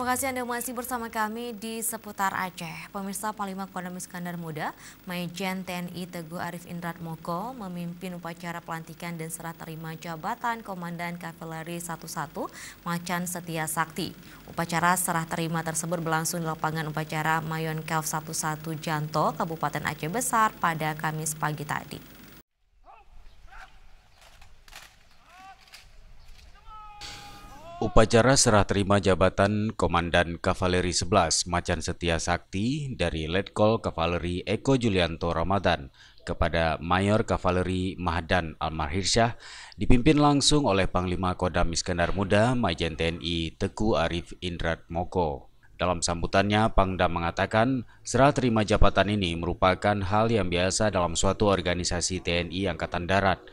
Terima kasih Anda masih bersama kami di seputar Aceh. Pemirsa Panglima Kodam Iskandar Muda, Majen TNI Teguh Arif Indratmoko memimpin upacara pelantikan dan serah terima jabatan Komandan Kavaleri 11 Macan Setia Sakti. Upacara serah terima tersebut berlangsung di lapangan upacara Mayon Kav 11 Janto, Kabupaten Aceh Besar pada Kamis pagi tadi. Upacara serah terima jabatan Komandan Kavaleri 11 Macan Setia Sakti dari Letkol Kavaleri Eko Julianto Ramadan kepada Mayor Kavaleri Mahdan Almarhirsyah dipimpin langsung oleh Panglima Kodam Iskandar Muda Majen TNI Teguh Arif Indratmoko. Dalam sambutannya, Pangdam mengatakan serah terima jabatan ini merupakan hal yang biasa dalam suatu organisasi TNI Angkatan Darat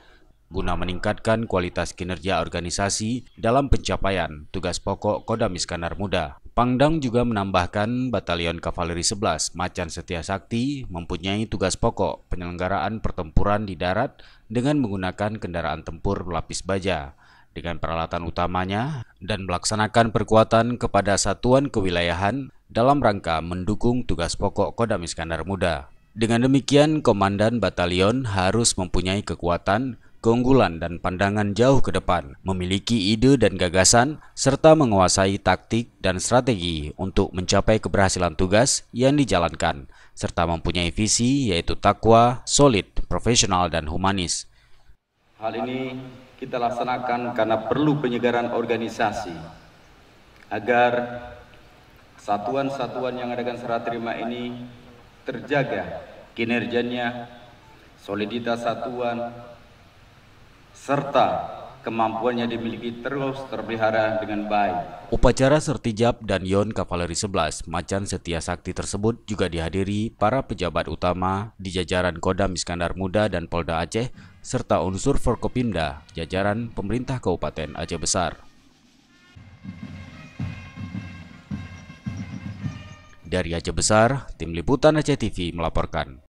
guna meningkatkan kualitas kinerja organisasi dalam pencapaian tugas pokok Kodam Iskandar Muda. Pangdam juga menambahkan Batalion Kavaleri 11 Macan Setia Sakti mempunyai tugas pokok penyelenggaraan pertempuran di darat dengan menggunakan kendaraan tempur berlapis baja dengan peralatan utamanya dan melaksanakan perkuatan kepada satuan kewilayahan dalam rangka mendukung tugas pokok Kodam Iskandar Muda. Dengan demikian, Komandan Batalion harus mempunyai kekuatan, keunggulan dan pandangan jauh ke depan, memiliki ide dan gagasan, serta menguasai taktik dan strategi untuk mencapai keberhasilan tugas yang dijalankan, serta mempunyai visi yaitu takwa, solid, profesional, dan humanis. Hal ini kita laksanakan karena perlu penyegaran organisasi, agar satuan-satuan yang adakan serah terima ini terjaga kinerjanya, soliditas satuan, serta kemampuannya dimiliki terus terpelihara dengan baik. Upacara sertijab dan Yon Kavaleri 11 Macan Setia Sakti tersebut juga dihadiri para pejabat utama di jajaran Kodam Iskandar Muda dan Polda Aceh, serta unsur Forkopimda, jajaran pemerintah Kabupaten Aceh Besar. Dari Aceh Besar, Tim Liputan Aceh TV melaporkan.